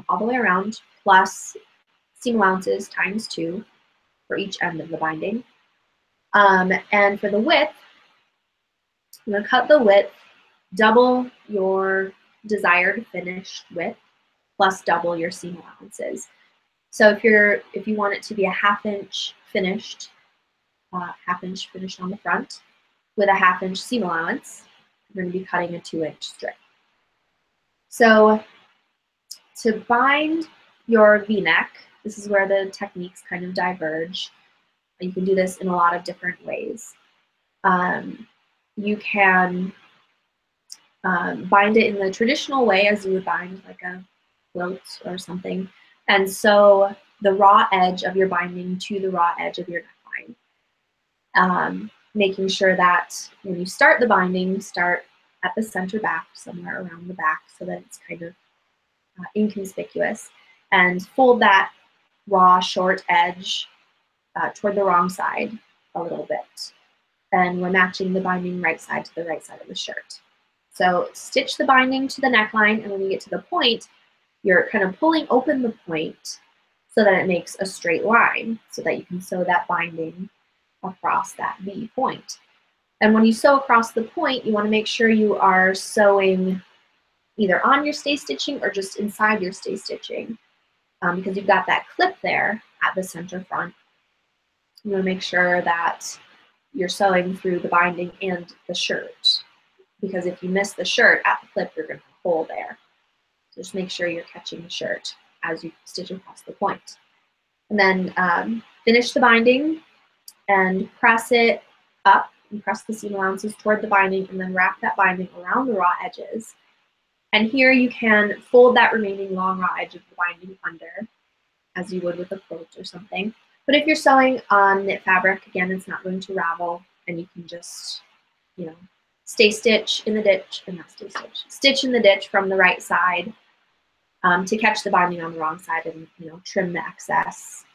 [SPEAKER 2] all the way around, plus seam allowances ×2 for each end of the binding. And for the width, you're going to cut the width, double your desired finished width, plus double your seam allowances. So if you want it to be a ½ inch finished, ½ inch finished on the front with a ½ inch seam allowance, you're going to be cutting a 2-inch strip. So to bind your V-neck, this is where the techniques kind of diverge. You can do this in a lot of different ways. You can bind it in the traditional way, as you would bind like a quilt or something, and sew the raw edge of your binding to the raw edge of your neckline, making sure that when you start the binding, start at the center back, somewhere around the back, so that it's kind of inconspicuous, and fold that raw short edge toward the wrong side a little bit. And we're matching the binding right side to the right side of the shirt. So stitch the binding to the neckline, and when you get to the point, you're kind of pulling open the point so that it makes a straight line, so that you can sew that binding across that V point. And when you sew across the point, you want to make sure you are sewing either on your stay stitching or just inside your stay stitching, because you've got that clip there at the center front. You want to make sure that you're sewing through the binding and the shirt, because if you miss the shirt at the clip, you're going to have a hole there. So just make sure you're catching the shirt as you stitch across the point. And then finish the binding and press it up, and press the seam allowances toward the binding, and then wrap that binding around the raw edges. And here you can fold that remaining long raw edge of the binding under, as you would with a quilt or something. But if you're sewing on knit fabric, again, it's not going to ravel, and you can just, stay stitch in the ditch, and not stay stitch, stitch in the ditch from the right side to catch the binding on the wrong side, and trim the excess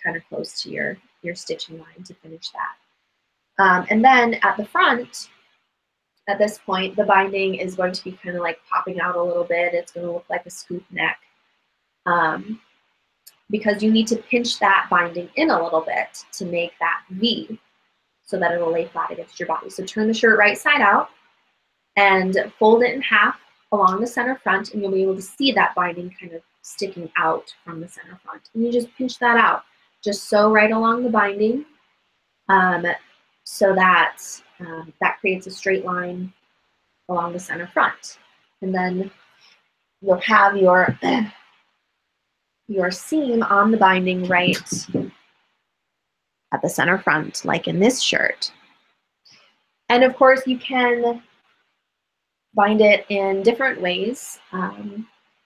[SPEAKER 2] kind of close to your stitching line to finish that. And then at the front, at this point, the binding is going to be kind of like popping out a little bit. It's going to look like a scoop neck because you need to pinch that binding in a little bit to make that V so that it'll lay flat against your body. So turn the shirt right side out and fold it in half along the center front, and you'll be able to see that binding kind of sticking out from the center front. And you just pinch that out. Just sew right along the binding so that that creates a straight line along the center front. And then you'll have your seam on the binding right at the center front, like in this shirt. And of course, you can bind it in different ways.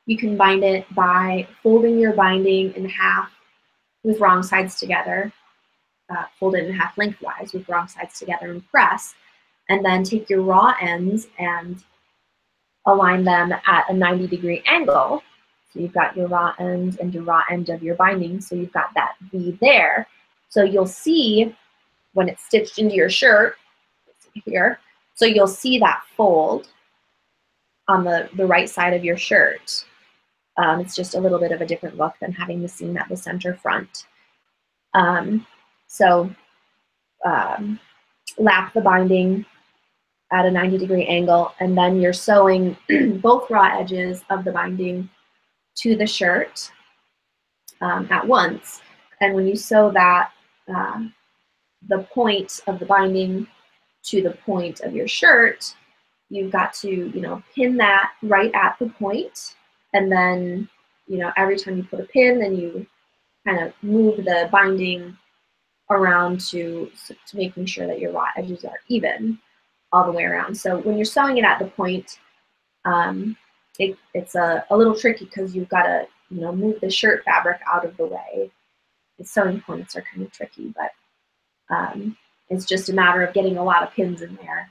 [SPEAKER 2] You can bind it by folding your binding in half with wrong sides together, fold it in half lengthwise with wrong sides together and press, and then take your raw ends and align them at a 90-degree angle. So you've got your raw end and your raw end of your binding, so you've got that V there. So you'll see when it's stitched into your shirt, here, so you'll see that fold on the right side of your shirt. It's just a little bit of a different look than having the seam at the center front. Lap the binding at a 90-degree angle, and then you're sewing both raw edges of the binding to the shirt at once. And when you sew that, the point of the binding to the point of your shirt, you've got to, pin that right at the point, and then, every time you put a pin, then you kind of move the binding around to making sure that your raw edges are even all the way around. So when you're sewing it at the point, it's a little tricky because you've got to, move the shirt fabric out of the way. The sewing points are kind of tricky, but it's just a matter of getting a lot of pins in there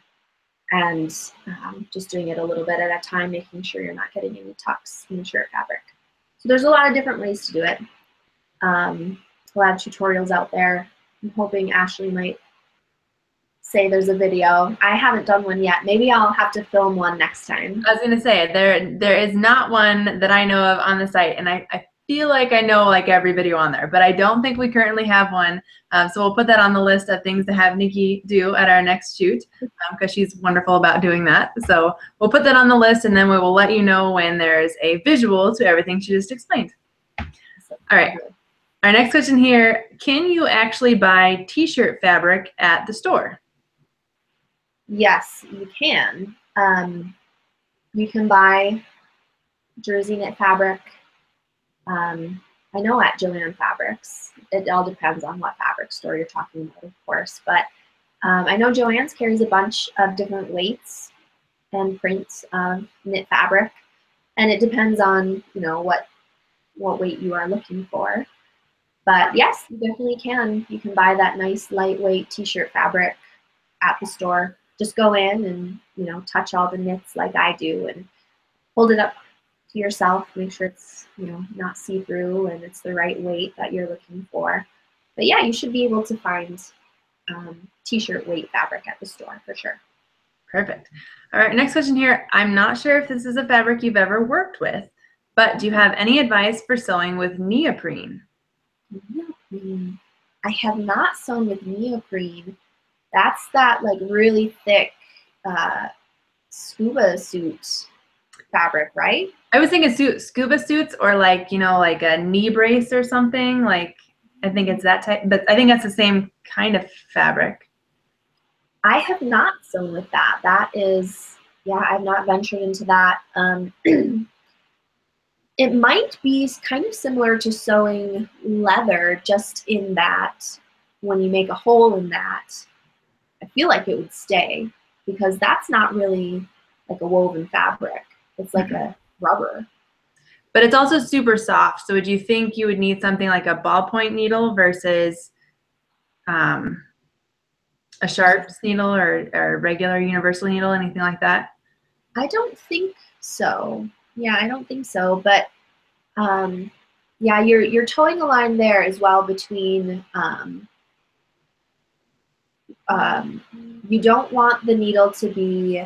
[SPEAKER 2] and just doing it a little bit at a time, making sure you're not getting any tucks in the shirt fabric. So there's a lot of different ways to do it. A lot of tutorials out there. I'm hoping Ashley might say there's a video. I haven't done one yet. Maybe I'll have to film one next time.
[SPEAKER 1] I was going to say, there is not one that I know of on the site, and I feel like I know like every video on there, but I don't think we currently have one. So we'll put that on the list of things to have Nicki do at our next shoot because she's wonderful about doing that. So we'll put that on the list, and then we will let you know when there's a visual to everything she just explained. All right. Our next question here, can you actually buy t-shirt fabric at the store?
[SPEAKER 2] Yes, you can. You can buy jersey knit fabric. I know at Joann Fabrics. It all depends on what fabric store you're talking about, of course. But I know Joann's carries a bunch of different weights and prints of knit fabric, and it depends on what weight you are looking for. But yes, you definitely can. You can buy that nice lightweight t-shirt fabric at the store. Just go in and touch all the knits like I do and hold it up to yourself. Make sure it's not see-through and it's the right weight that you're looking for. But yeah, you should be able to find t-shirt weight fabric at the store for sure.
[SPEAKER 1] Perfect. All right, next question here. I'm not sure if this is a fabric you've ever worked with, but do you have any advice for sewing with neoprene?
[SPEAKER 2] Neoprene. I have not sewn with neoprene. That's that like really thick scuba suit fabric, right?
[SPEAKER 1] I was thinking scuba suits or like, like a knee brace or something. Like, I think it's that type, but I think that's the same kind of fabric.
[SPEAKER 2] I have not sewn with that. That is, yeah, I've not ventured into that. It might be kind of similar to sewing leather, just in that when you make a hole in that, I feel like it would stay because that's not really like a woven fabric. It's like a rubber.
[SPEAKER 1] But it's also super soft. So would you think you would need something like a ballpoint needle versus A Sharps needle or regular universal needle, anything like that?
[SPEAKER 2] I don't think so. Yeah, I don't think so. But yeah, you're towing a line there as well between you don't want the needle to be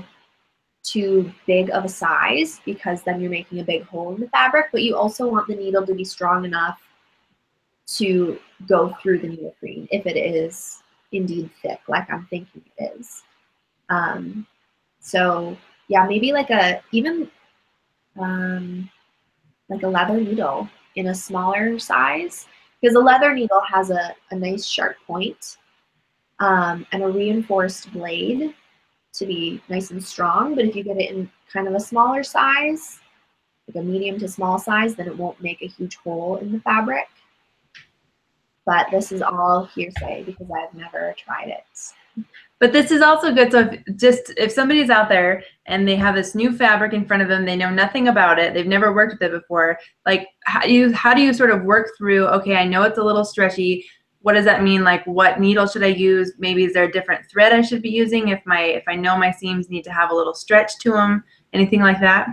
[SPEAKER 2] too big of a size because then you're making a big hole in the fabric, but you also want the needle to be strong enough to go through the neoprene if it is indeed thick, like I'm thinking it is. So yeah, maybe like a even like a leather needle in a smaller size, because a leather needle has a nice sharp point and a reinforced blade to be nice and strong. But if you get it in kind of a smaller size, like a medium to small size, then it won't make a huge hole in the fabric. But this is all hearsay because I've never tried it.
[SPEAKER 1] But this is also good. So if somebody's out there and they have this new fabric in front of them, they know nothing about it, they've never worked with it before, like how do you sort of work through, okay, I know it's a little stretchy. What does that mean? Like, what needle should I use? Maybe is there a different thread I should be using if I know my seams need to have a little stretch to them? Anything like that?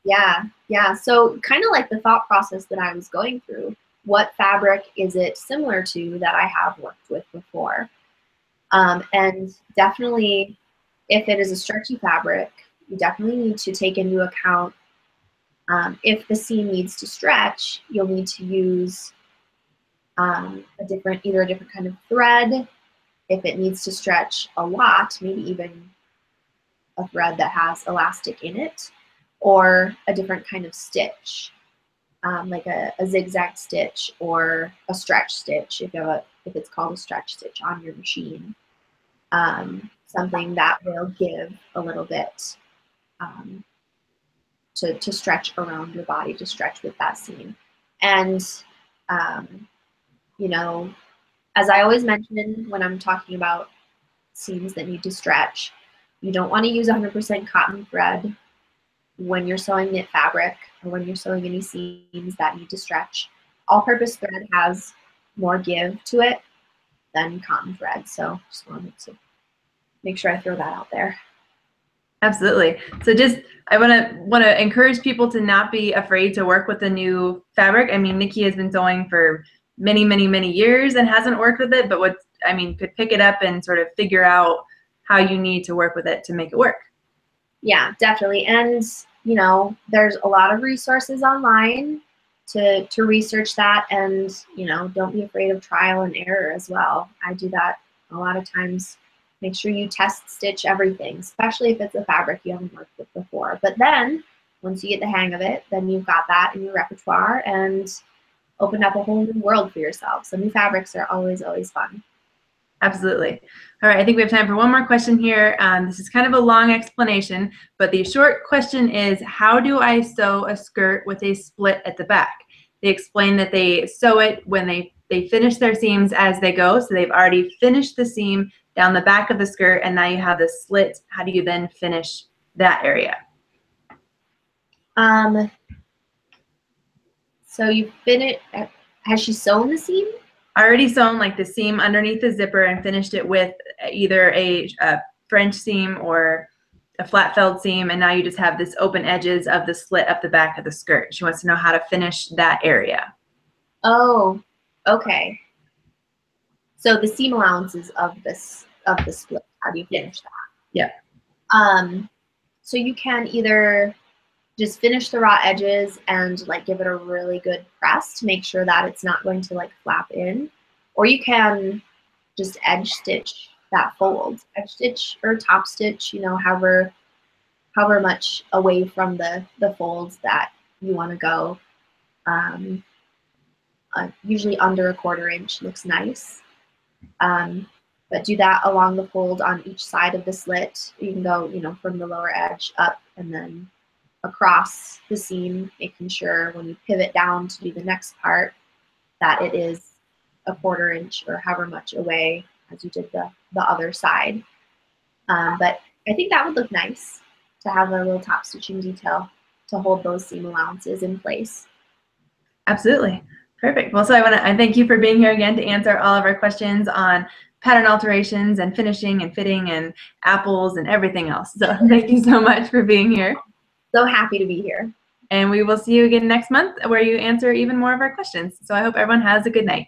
[SPEAKER 2] Yeah. So kind of like the thought process that I was going through. What fabric is it similar to that I have worked with before? And definitely, if it is a stretchy fabric, you definitely need to take into account if the seam needs to stretch, you'll need to use either a different kind of thread. If it needs to stretch a lot, maybe even a thread that has elastic in it, or a different kind of stitch, like a zigzag stitch or a stretch stitch if it's called a stretch stitch on your machine. Something that will give a little bit to stretch around your body, to stretch with that seam. And, you know, as I always mention when I'm talking about seams that need to stretch, you don't want to use 100% cotton thread when you're sewing knit fabric or when you're sewing any seams that need to stretch. All-purpose thread has more give to it than cotton thread, so just wanted to make sure I throw that out there.
[SPEAKER 1] Absolutely. So I want to encourage people to not be afraid to work with the new fabric. I mean, Nicki has been sewing for many, many, many years and hasn't worked with it, but could pick it up and sort of figure out how you need to work with it to make it work.
[SPEAKER 2] Yeah, definitely. And, there's a lot of resources online to research that, and, don't be afraid of trial and error as well. I do that a lot of times. Make sure you test stitch everything, especially if it's a fabric you haven't worked with before. But then, once you get the hang of it, then you've got that in your repertoire and opened up a whole new world for yourself. So new fabrics are always, always fun.
[SPEAKER 1] Absolutely. All right, I think we have time for one more question here. This is kind of a long explanation, but the short question is, how do I sew a skirt with a split at the back? They explain that they sew it when they finish their seams as they go. So they've already finished the seam down the back of the skirt, and now you have the slit. How do you then finish that area?
[SPEAKER 2] So you finish. Has she sewn the seam?
[SPEAKER 1] Already sewn like the seam underneath the zipper and finished it with either a French seam or a flat felled seam, and now you just have this open edges of the slit up the back of the skirt. She wants to know how to finish that area.
[SPEAKER 2] Oh, okay. So the seam allowances of the split. How do you finish that?
[SPEAKER 1] Yeah.
[SPEAKER 2] So you can either just finish the raw edges and like give it a really good press to make sure that it's not going to like flap in, or you can just edge stitch that fold, edge stitch or top stitch, however much away from the folds that you want to go. Usually under 1/4 inch looks nice. But do that along the fold on each side of the slit. You can go, from the lower edge up and then across the seam, making sure when you pivot down to do the next part that it is 1/4 inch or however much away as you did the other side. But I think that would look nice to have a little top stitching detail to hold those seam allowances in place.
[SPEAKER 1] Absolutely. Perfect. Well, so I thank you for being here again to answer all of our questions on pattern alterations and finishing and fitting and apples and everything else. So thank you so much for being here.
[SPEAKER 2] So happy to be here.
[SPEAKER 1] And we will see you again next month where you answer even more of our questions. So I hope everyone has a good night.